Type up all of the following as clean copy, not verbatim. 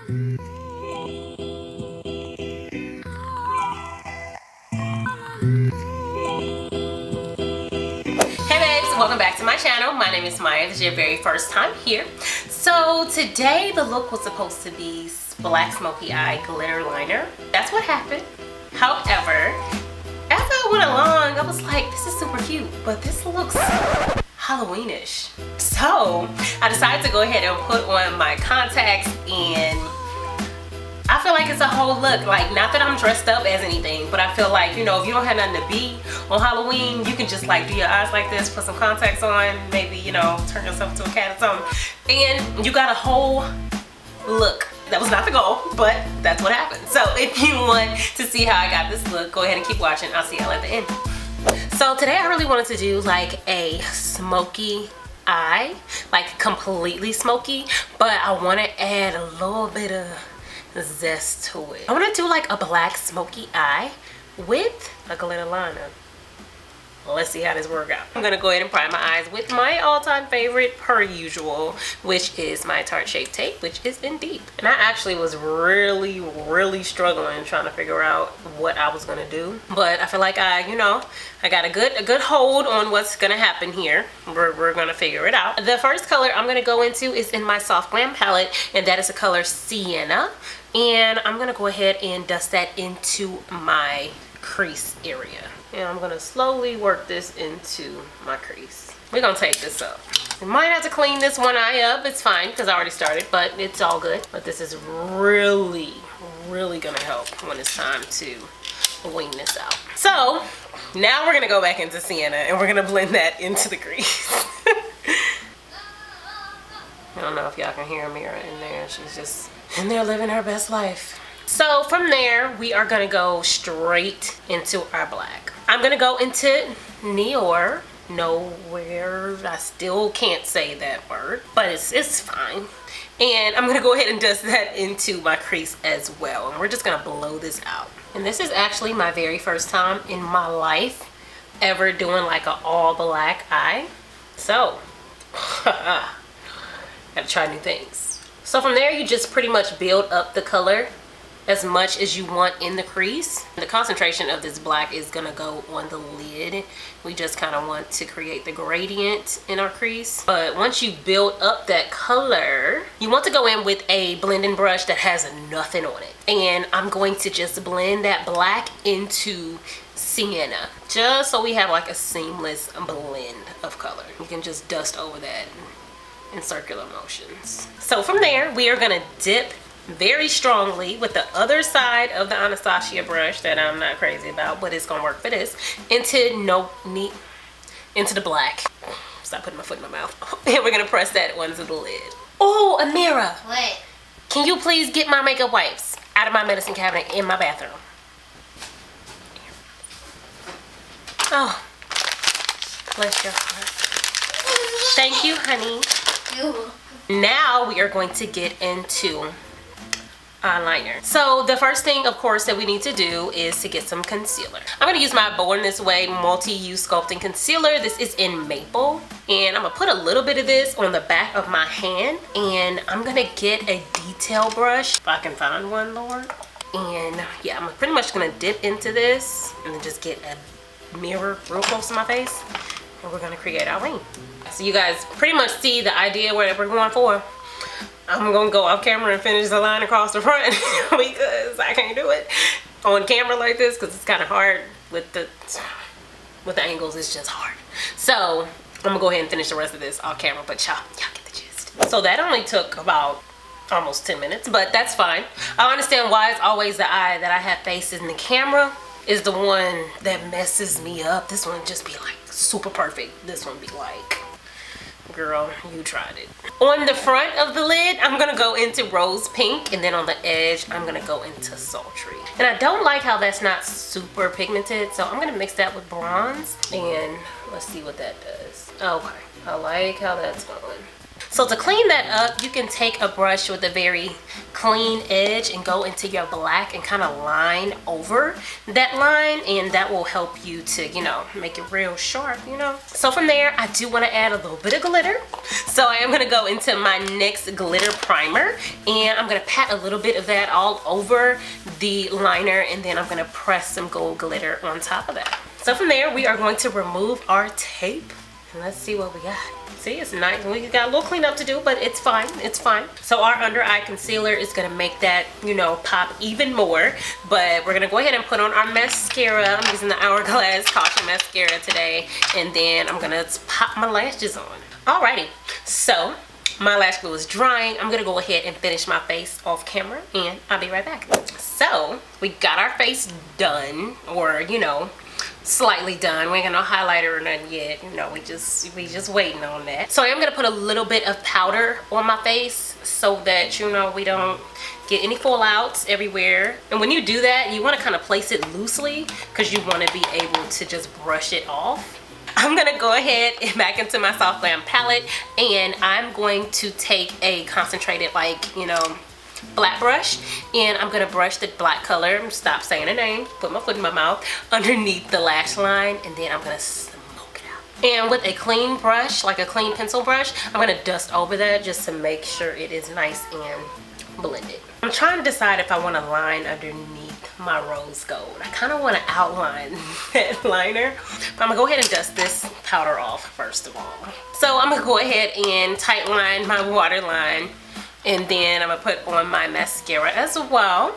Welcome back to my channel. My name is Maya. This is your very first time here. So today the look was supposed to be black smoky eye glitter liner. That's what happened. However, as I went along, I was like, this is super cute, but this looks Halloweenish. So I decided to go ahead and put on my contacts, and I feel like it's a whole look. Like, not that I'm dressed up as anything, but I feel like, you know, if you don't have nothing to be on Halloween, you can just like do your eyes like this, put some contacts on, maybe, you know, turn yourself into a cat or something, and you got a whole look. That was not the goal, but that's what happened. So if you want to see how I got this look, go ahead and keep watching. I'll see y'all at the end. So today I really wanted to do like a smoky eye, like completely smoky, but I want to add a little bit of zest to it. I want to do like a black smoky eye with a glitter liner. Let's see how this works out. I'm gonna go ahead and prime my eyes with my all-time favorite per usual, which is my Tarte Shape Tape, which is in Deep. And I actually was really struggling trying to figure out what I was gonna do, but I feel like I got a good hold on what's gonna happen here. We're gonna figure it out. The first color I'm gonna go into is in my Soft Glam palette, and that is the color Sienna. And I'm gonna go ahead and dust that into my crease area. And I'm gonna slowly work this into my crease. We're gonna take this up. We might have to clean this one eye up. It's fine because I already started, but it's all good. But this is really gonna help when it's time to wing this out. So now we're gonna go back into Sienna and we're gonna blend that into the crease. I don't know if y'all can hear Amira in there. She's just in there living her best life. So from there, we are gonna go straight into our black. I'm gonna go into Eylure. Nowhere. I still can't say that word, but it's fine. And I'm gonna go ahead and dust that into my crease as well. And we're just gonna blow this out. And this is actually my very first time in my life ever doing like an all black eye. So, gotta try new things. So from there, you just pretty much build up the color as much as you want in the crease. The concentration of this black is gonna go on the lid. We just kind of want to create the gradient in our crease. But once you build up that color, you want to go in with a blending brush that has nothing on it. And I'm going to just blend that black into Sienna, just so we have like a seamless blend of color. You can just dust over that in circular motions. So from there, we are gonna dip very strongly with the other side of the Anastasia brush that I'm not crazy about, but it's gonna work for this, into the black. Stop putting my foot in my mouth. And we're gonna press that onto the lid. Oh, Amira. What? Can you please get my makeup wipes out of my medicine cabinet in my bathroom? Oh, bless your heart. Thank you, honey. Now we are going to get into eyeliner. So the first thing, of course, that we need to do is to get some concealer. I'm going to use my Born This Way multi-use sculpting concealer. This is in Maple, and I'm going to put a little bit of this on the back of my hand, and I'm going to get a detail brush if I can find one, Lord. And yeah, I'm pretty much going to dip into this and then just get a mirror real close to my face, and we're going to create our wing. So you guys pretty much see the idea where we're going for. I'm gonna go off camera and finish the line across the front because I can't do it on camera like this because it's kind of hard with the angles. It's just hard. So I'm gonna go ahead and finish the rest of this off camera, but y'all get the gist. So that only took about almost 10 minutes, but that's fine. I understand why it's always the eye that I have faced in the camera is the one that messes me up. This one just be like super perfect. This one be like, girl, you tried it. On the front of the lid, I'm gonna go into Rose Pink, and then on the edge, I'm gonna go into Sultry. And I don't like how that's not super pigmented, so I'm gonna mix that with bronze, and let's see what that does. Okay, I like how that's going. So to clean that up, you can take a brush with a very clean edge and go into your black and kind of line over that line, and that will help you to, you know, make it real sharp, you know. So from there, I do want to add a little bit of glitter. So I am going to go into my NYX glitter primer, and I'm going to pat a little bit of that all over the liner, and then I'm going to press some gold glitter on top of that. So from there, we are going to remove our tape, and let's see what we got. See, it's nice. We got a little cleanup to do, but it's fine. It's fine. So our under eye concealer is going to make that, you know, pop even more. But we're going to go ahead and put on our mascara. I'm using the Hourglass Caution Mascara today. And then I'm going to pop my lashes on. Alrighty. So my lash glue is drying. I'm going to go ahead and finish my face off camera, and I'll be right back. So we got our face done, or, you know, slightly done. We ain't got no highlighter or nothing yet. You know, we just waiting on that. So I am gonna put a little bit of powder on my face so that, you know, we don't get any fallouts everywhere. And when you do that, you want to kind of place it loosely because you want to be able to just brush it off. I'm gonna go ahead and back into my Soft Glam palette, and I'm going to take a concentrated, like, you know, black brush, and I'm gonna brush the black color, stop saying the name, put my foot in my mouth, underneath the lash line, and then I'm gonna smoke it out. And with a clean brush, like a clean pencil brush, I'm gonna dust over that just to make sure it is nice and blended. I'm trying to decide if I want to line underneath my rose gold. I kind of want to outline that liner, but I'm gonna go ahead and dust this powder off first of all. So I'm gonna go ahead and tight line my waterline, and then I'm gonna put on my mascara as well.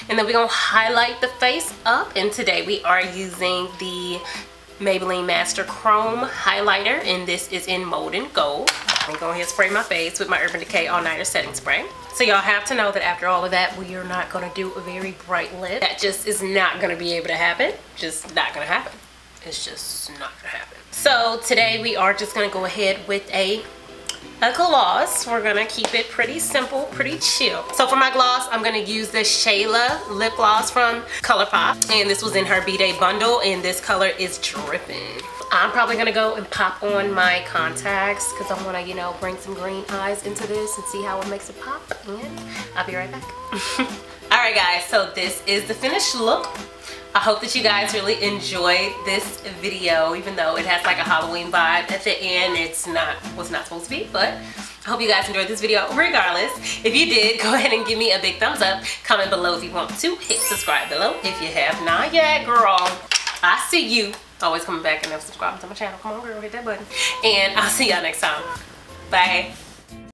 And then we're gonna highlight the face up. And today we are using the Maybelline Master Chrome highlighter, and this is in Molden Gold. I'm gonna go ahead and spray my face with my Urban Decay All Nighter Setting Spray. So y'all have to know that after all of that, we are not gonna do a very bright lip. That just is not gonna be able to happen. Just not gonna happen. It's just not gonna happen. So today we are just gonna go ahead with a gloss. We're gonna keep it pretty simple, pretty chill. So for my gloss, I'm gonna use the Shayla lip gloss from Colourpop, and this was in her B-Day bundle, and this color is Drippin. I'm probably gonna go and pop on my contacts because I wanna, you know, bring some green eyes into this and see how it makes it pop, and I'll be right back. Alright guys, so this is the finished look. I hope that you guys really enjoyed this video, even though it has like a Halloween vibe at the end. It's not what's not supposed to be, but I hope you guys enjoyed this video regardless. If you did, go ahead and give me a big thumbs up. Comment below if you want to. Hit subscribe below if you have not yet, girl. I see you. Always coming back and never subscribing to my channel. Come on, girl, hit that button. And I'll see y'all next time. Bye.